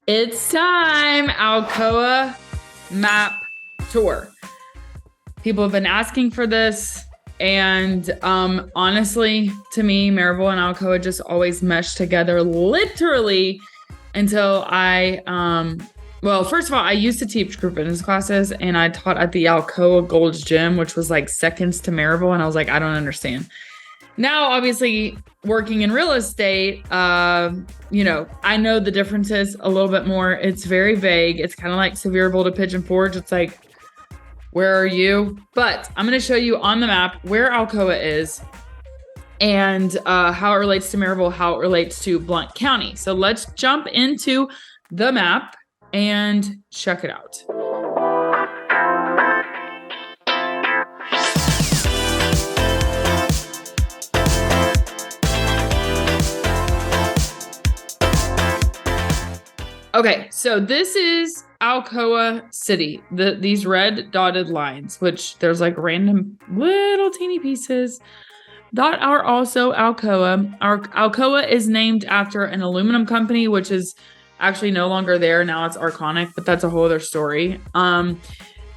It's time, Alcoa map tour. People have been asking for this, and honestly, to me, Maryville and Alcoa just always mesh together literally until well, first of all, I used to teach group fitness classes, and I taught at the Alcoa Gold's Gym, which was like seconds to Maryville, and I was like, I don't understand. Now, obviously, working in real estate, I know the differences a little bit more. It's very vague. It's kind of like Sevierville to Pigeon Forge. It's like, where are you? But I'm going to show you on the map where Alcoa is and how it relates to Maryville, how it relates to Blount County. So let's jump into the map and check it out. Okay, so this is Alcoa City. These red dotted lines, which there's like random little teeny pieces that are also Alcoa. Alcoa is named after an aluminum company, which is actually no longer there. Now it's Arconic, but that's a whole other story. And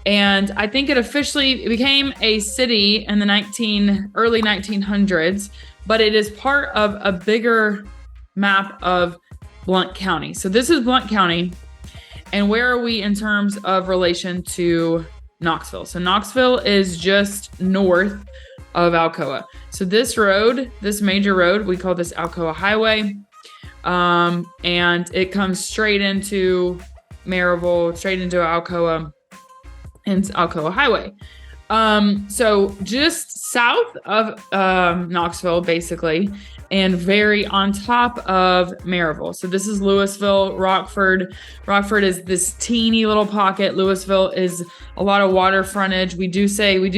I think it officially became a city in the early 1900s, but it is part of a bigger map of Blount County. So this is Blount County. And where are we in terms of relation to Knoxville? So Knoxville is just north of Alcoa. So this road, this major road, we call this Alcoa Highway. And it comes straight into Maryville, straight into Alcoa and Alcoa Highway. So just south of Knoxville, basically, and very on top of Maryville. So this is Louisville, Rockford. Rockford is this teeny little pocket. Louisville is a lot of water frontage. We do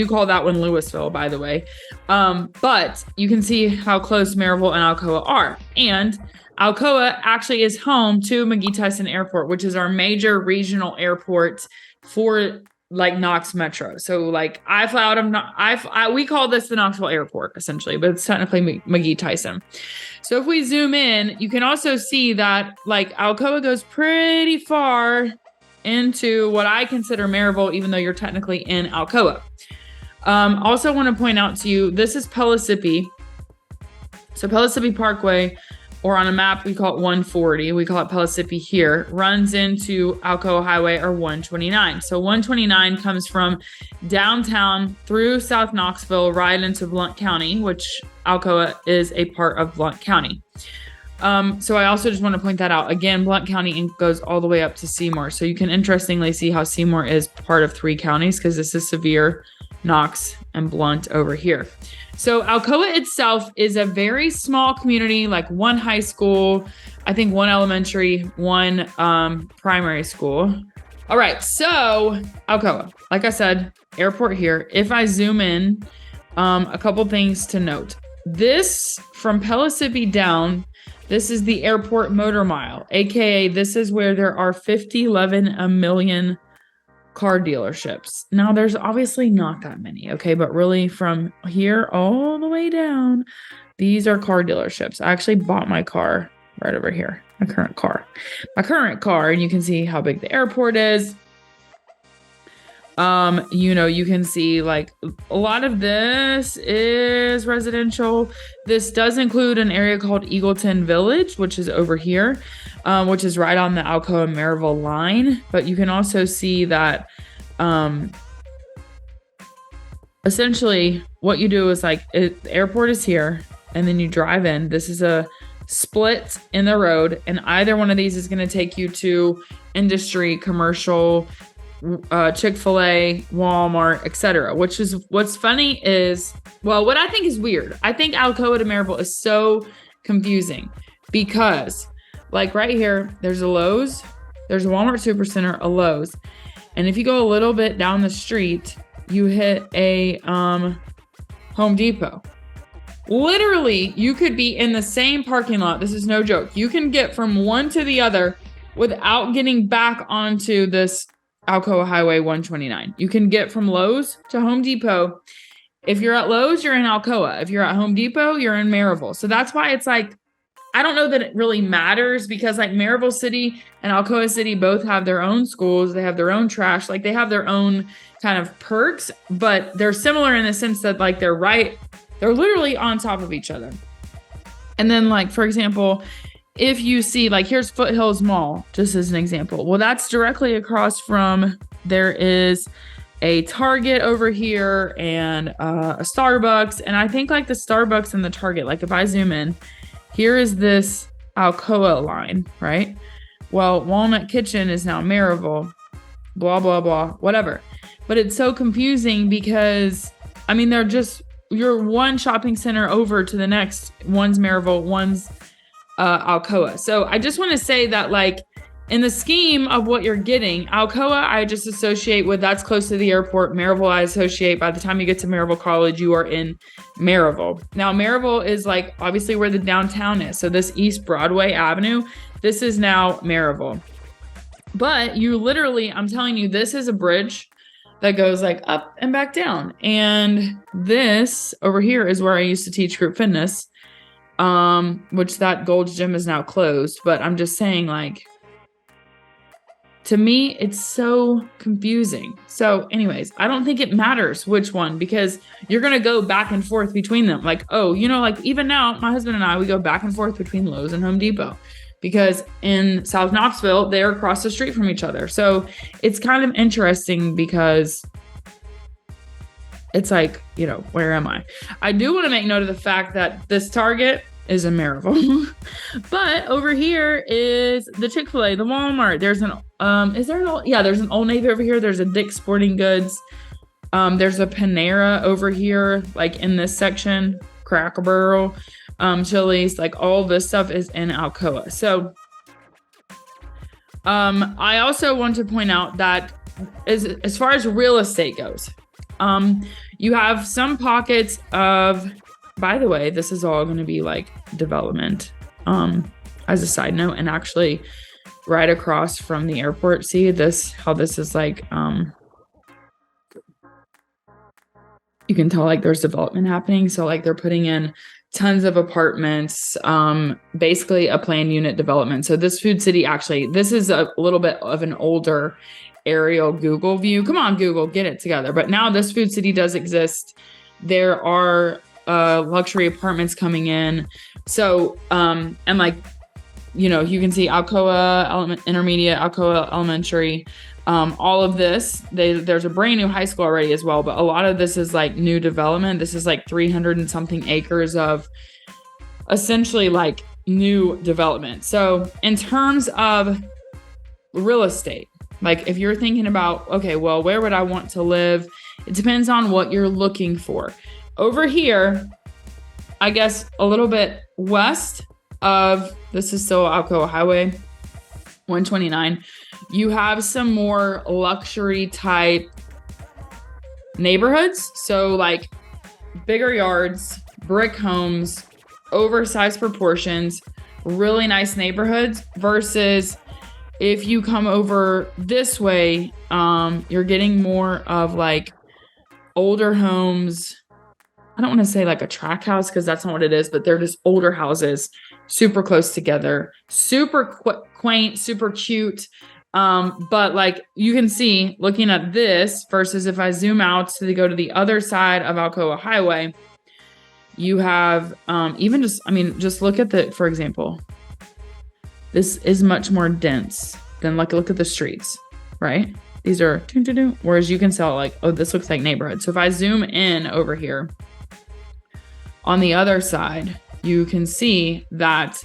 call that one Louisville, by the way. But you can see how close Maryville and Alcoa are. And Alcoa actually is home to McGee-Tyson Airport, which is our major regional airport for like Knox Metro. So like I fly out of we call this the Knoxville Airport essentially, but it's technically McGee-Tyson. So if we zoom in, you can also see that like Alcoa goes pretty far into what I consider Maryville, even though you're technically in Alcoa. Also want to point out to you, this is Pellissippi. So Pellissippi Parkway, or on a map, we call it 140. We call it Pellissippi here, runs into Alcoa Highway or 129. So 129 comes from downtown through South Knoxville, right into Blount County, which Alcoa is a part of Blount County. So I also just want to point that out. Again, Blount County goes all the way up to Seymour. So you can interestingly see how Seymour is part of 3 counties because this is Sevier, Knox, and Blount over here. So Alcoa itself is a very small community, like 1 high school, I think 1 elementary, 1 primary school. All right, so Alcoa, like I said, airport here. If I zoom in, a couple things to note. This, from Pellissippi down, this is the airport motor mile, aka this is where there are 11 million car dealerships. Now there's obviously not that many, okay, but really from here all the way down, these are car dealerships. I actually bought my car right over here, my current car, and you can see how big the airport is. You can see like a lot of this is residential. This does include an area called Eagleton Village, which is over here, which is right on the Alcoa Maryville line. But you can also see that essentially what you do is like the airport is here and then you drive in. This is a split in the road, and either one of these is going to take you to industry, commercial, Chick-fil-A, Walmart, etc. Which is what's funny is, well, what I think is weird. I think Alcoa to Maryville is so confusing because like right here, there's a Lowe's, there's a Walmart Supercenter, a Lowe's. And if you go a little bit down the street, you hit a Home Depot. Literally, you could be in the same parking lot. This is no joke. You can get from one to the other without getting back onto this Alcoa Highway 129. You can get from Lowe's to Home Depot. If you're at Lowe's, you're in Alcoa. If you're at Home Depot, you're in Maryville. So that's why it's like I don't know that it really matters because like Maryville City and Alcoa City both have their own schools. They have their own trash. Like they have their own kind of perks, but they're similar in the sense that like they're literally on top of each other. And then like, for example, if you see like, here's Foothills Mall, just as an example. Well, that's directly across from, there is a Target over here and a Starbucks. And I think like the Starbucks and the Target, like if I zoom in, here is this Alcoa line, right? Well, Walnut Kitchen is now Maryville, blah, blah, blah, whatever. But it's so confusing because, I mean, you're one shopping center over to the next. One's Maryville, one's Alcoa. So I just want to say that like in the scheme of what you're getting, Alcoa, I just associate with that's close to the airport. Maryville, I associate by the time you get to Maryville College, you are in Maryville. Now, Maryville is like obviously where the downtown is. So this East Broadway Avenue, this is now Maryville. But you literally, I'm telling you, this is a bridge that goes like up and back down. And this over here is where I used to teach group fitness, which that Gold's Gym is now closed. But I'm just saying like, to me, it's so confusing. So anyways, I don't think it matters which one because you're going to go back and forth between them. Like, oh, you know, like even now, my husband and I, we go back and forth between Lowe's and Home Depot because in South Knoxville, they're across the street from each other. So it's kind of interesting because it's like, you know, where am I? I do want to make note of the fact that this Target is in Maryville. But over here is the Chick-fil-A, the Walmart. There's an there's an Old Navy over here. There's a Dick's Sporting Goods. There's a Panera over here, like in this section, Cracker Barrel, Chili's, like all this stuff is in Alcoa. So I also want to point out that as far as real estate goes, you have some pockets of, by the way, this is all going to be like development, as a side note, and actually right across from the airport. See how this is like, you can tell like there's development happening. So like they're putting in tons of apartments, basically a planned unit development. So this Food City, actually, this is a little bit of an older aerial Google view. Come on, Google, get it together. But now this Food City does exist. There are luxury apartments coming in. So, and like, you know, you can see Alcoa Intermediate, Alcoa Elementary, all of this. There's a brand new high school already as well, but a lot of this is like new development. This is like 300 and something acres of essentially like new development. So in terms of real estate, like if you're thinking about, okay, well, where would I want to live? It depends on what you're looking for. Over here, I guess a little bit west of, this is still Alcoa Highway 129, you have some more luxury type neighborhoods. So like bigger yards, brick homes, oversized proportions, really nice neighborhoods versus if you come over this way, you're getting more of like older homes. I don't want to say like a tract house because that's not what it is, but they're just older houses, super close together, super quaint, super cute. But like you can see looking at this versus if I zoom out to go to the other side of Alcoa Highway, you have just look at for example, this is much more dense than like look at the streets, right? These are whereas you can tell like, oh, this looks like neighborhood. So if I zoom in over here, on the other side, you can see that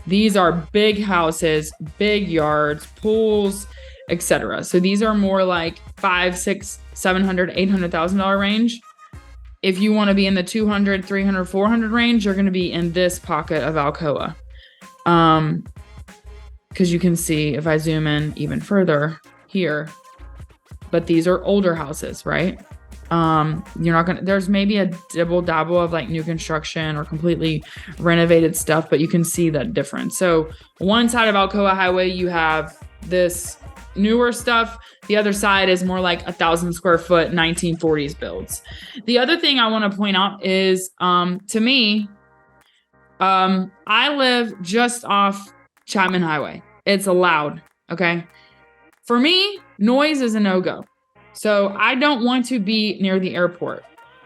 these are big houses, big yards, pools, etc. So these are more like $500,000, $600,000, $700,000, $800,000 range. If you want to be in the $200,000, $300,000, $400,000 range, you're going to be in this pocket of Alcoa. Because you can see if I zoom in even further here, but these are older houses, right? There's maybe a dibble dabble of like new construction or completely renovated stuff, but you can see that difference. So one side of Alcoa Highway, you have this newer stuff. The other side is more like 1,000 square foot, 1940s builds. The other thing I want to point out is, to me, I live just off Chapman Highway. It's allowed. Okay. For me, noise is a no-go. So I don't want to be near the airport.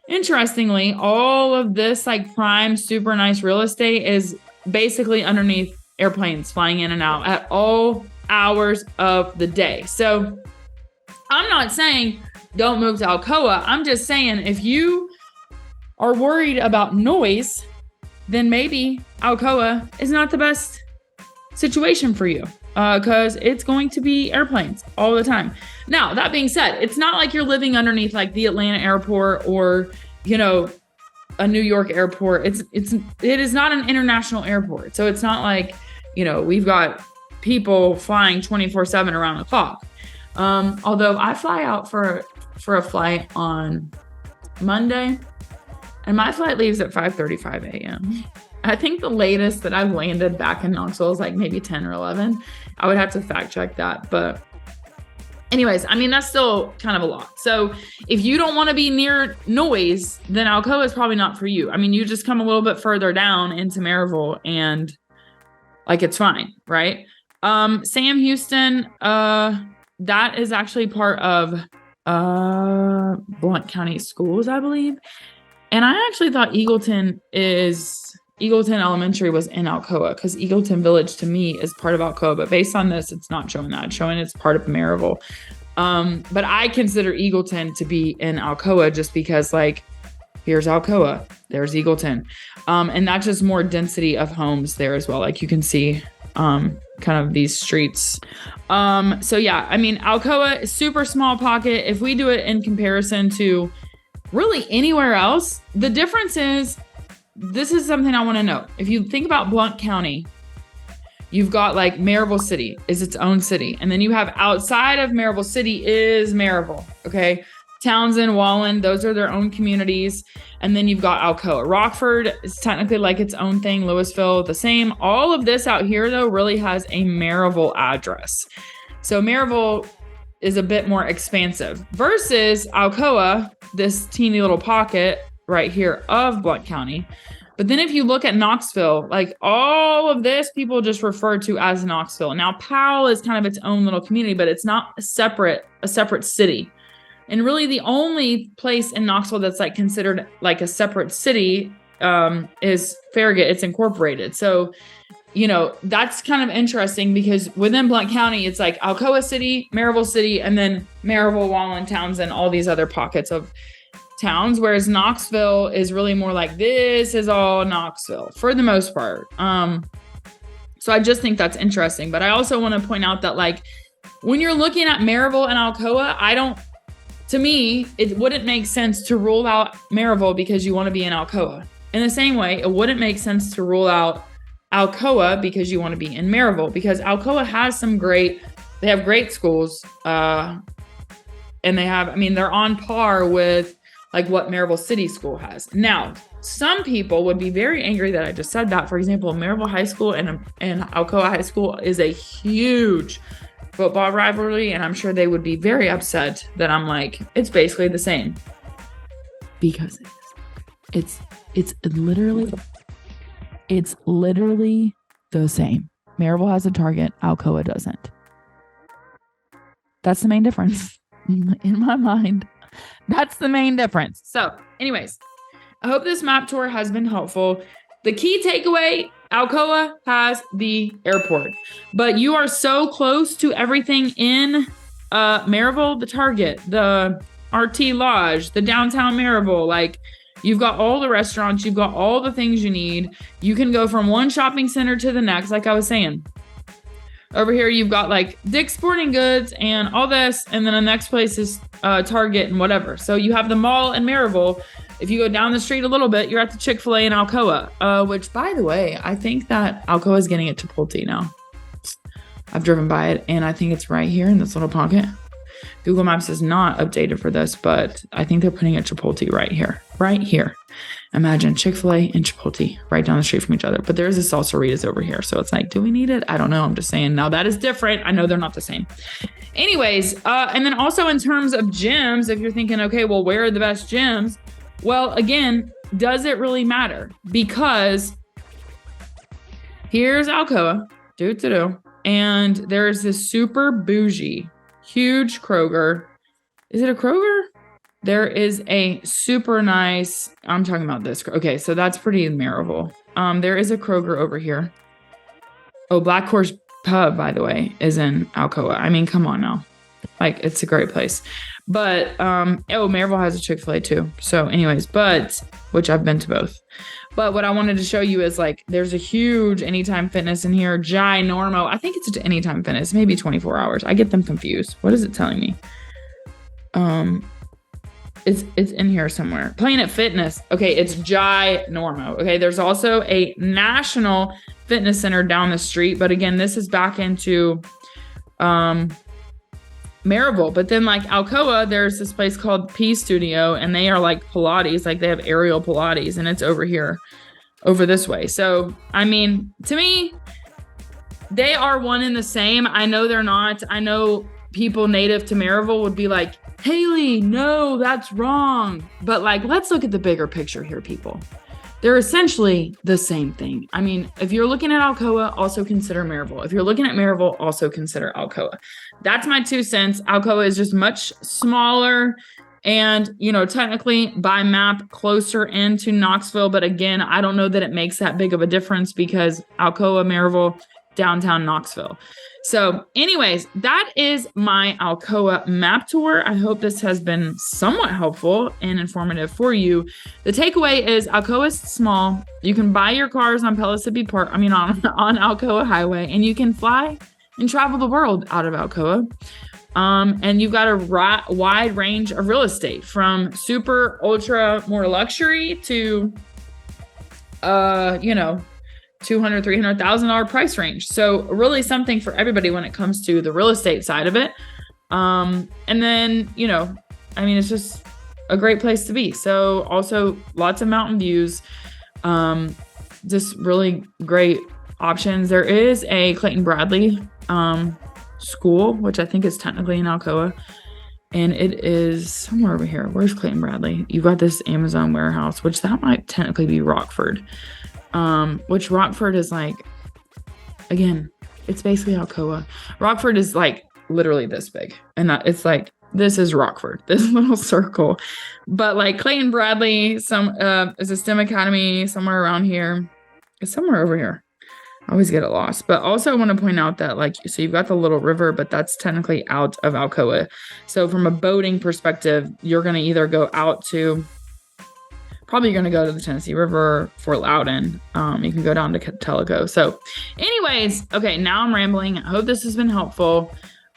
Interestingly, all of this like prime, super nice real estate is basically underneath airplanes flying in and out at all hours of the day. So I'm not saying don't move to Alcoa. I'm just saying if you are worried about noise, then maybe Alcoa is not the best situation for you because it's going to be airplanes all the time. Now, that being said, it's not like you're living underneath like the Atlanta airport or, you know, a New York airport. It is not an international airport. So it's not like, you know, we've got people flying 24/7 around the clock. Although I fly out for a flight on Monday, and my flight leaves at 5:35 a.m. I think the latest that I've landed back in Knoxville is like maybe 10 or 11. I would have to fact check that. But anyways, I mean, that's still kind of a lot. So if you don't want to be near noise, then Alcoa is probably not for you. I mean, you just come a little bit further down into Maryville and like it's fine, right? Sam Houston, that is actually part of Blount County Schools, I believe. And I actually thought Eagleton Elementary was in Alcoa because Eagleton Village to me is part of Alcoa. But based on this, it's not showing that. It's showing it's part of Maryville. But I consider Eagleton to be in Alcoa just because, like, here's Alcoa, there's Eagleton. And that's just more density of homes there as well. Like you can see kind of these streets. So yeah, I mean, Alcoa is super small pocket. If we do it in comparison to really anywhere else, the difference is, this is something I want to know. If you think about Blount County, you've got like Maryville City is its own city. And then you have outside of Maryville City is Maryville. Okay. Townsend, Wallen, those are their own communities. And then you've got Alcoa. Rockford is technically like its own thing. Louisville, the same. All of this out here, though, really has a Maryville address. So Maryville is a bit more expansive versus Alcoa, this teeny little pocket right here of Blount County. But then if you look at Knoxville, like all of this, people just refer to as Knoxville. Now, Powell is kind of its own little community, but it's not a separate city. And really the only place in Knoxville that's like considered like a separate city is Farragut. It's incorporated. So, you know, that's kind of interesting because within Blount County, it's like Alcoa City, Maryville City, and then Maryville, Wallen, Townsend, all these other pockets of towns. Whereas Knoxville is really more like this is all Knoxville for the most part. So I just think that's interesting. But I also want to point out that like when you're looking at Maryville and Alcoa, to me, it wouldn't make sense to rule out Maryville because you want to be in Alcoa. In the same way, it wouldn't make sense to rule out Alcoa because you want to be in Maryville, because Alcoa has they have great schools. And they're on par with like what Maryville City School has. Now, some people would be very angry that I just said that. For example, Maryville High School and Alcoa High School is a huge football rivalry, and I'm sure they would be very upset that I'm like, it's basically the same. Because it's literally the same. Maryville has a target, Alcoa doesn't. That's the main difference in my mind. That's the main difference. So anyways, I hope this map tour has been helpful. The key takeaway, Alcoa has the airport, but you are so close to everything in Maryville, the Target, the RT Lodge, the downtown Maryville. Like, you've got all the restaurants, you've got all the things you need. You can go from one shopping center to the next, like I was saying. Over here, you've got like Dick's Sporting Goods and all this, and then the next place is Target and whatever. So you have the mall in Maryville. If you go down the street a little bit, you're at the Chick-fil-A in Alcoa, which, by the way, I think that Alcoa is getting a Chipotle now. I've driven by it, and I think it's right here in this little pocket. Google Maps is not updated for this, but I think they're putting a Chipotle right here. Right here. Imagine Chick-fil-A and Chipotle right down the street from each other. But there's a Salsaritas over here. So it's like, do we need it? I don't know. I'm just saying. Now, that is different. I know they're not the same. Anyways, and then also in terms of gyms, if you're thinking, okay, well, where are the best gyms? Well, again, does it really matter? Because Here's Alcoa. Do. And there's this super bougie, huge Kroger. Is it a Kroger? There is a super nice, I'm talking about this. Okay, so that's pretty Maryville. There is a Kroger over here. Oh, Black Horse Pub, by the way, is in Alcoa. I mean, come on now. Like, it's a great place. But, Maryville has a Chick-fil-A too. So anyways, which I've been to both. But what I wanted to show you is like, there's a huge Anytime Fitness in here. Ginormo. I think it's Anytime Fitness, maybe 24 hours. I get them confused. What is it telling me? It's in here somewhere. Planet Fitness. Okay, it's ginormo. Okay, there's also a National Fitness Center down the street. But again, this is back into Maryville. But then like Alcoa, there's this place called P Studio, and they are like Pilates, like they have aerial Pilates, and it's over here, over this way. So, I mean, to me, they are one and the same. I know they're not. I know people native to Maryville would be like, Haley, no, that's wrong. But like, let's look at the bigger picture here, people. They're essentially the same thing. I mean, if you're looking at Alcoa, also consider Maryville. If you're looking at Maryville, also consider Alcoa. That's my 2 cents. Alcoa is just much smaller and, technically by map closer into Knoxville. But again, I don't know that it makes that big of a difference because Alcoa, Maryville, downtown Knoxville. So anyways, that is my Alcoa map tour. I hope this has been somewhat helpful and informative for you. The takeaway is Alcoa is small. You can buy your cars on Pellissippi Park, on Alcoa Highway, and you can fly and travel the world out of Alcoa. And you've got a wide range of real estate from super ultra more luxury to, $200,000, $300,000 price range. So really something for everybody when it comes to the real estate side of it. And then, it's just a great place to be. So also lots of mountain views, just really great options. There is a Clayton Bradley, school, which I think is technically in Alcoa. And it is somewhere over here. Where's Clayton Bradley? You've got this Amazon warehouse, which that might technically be Rockford. Which Rockford is like, again, it's basically Alcoa. Rockford is like literally this big. And it's like, this is Rockford, this little circle. But like Clayton Bradley, is a STEM Academy somewhere around here. It's somewhere over here. I always get it lost. But also I want to point out that so you've got the little river, but that's technically out of Alcoa. So from a boating perspective, you're going to either go out to, probably you're going to go to the Tennessee River, Fort Loudon. You can go down to Tellico. So anyways, okay, now I'm rambling. I hope this has been helpful.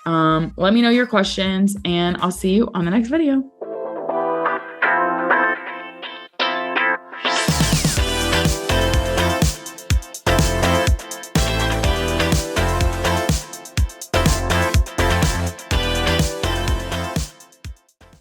Let me know your questions and I'll see you on the next video.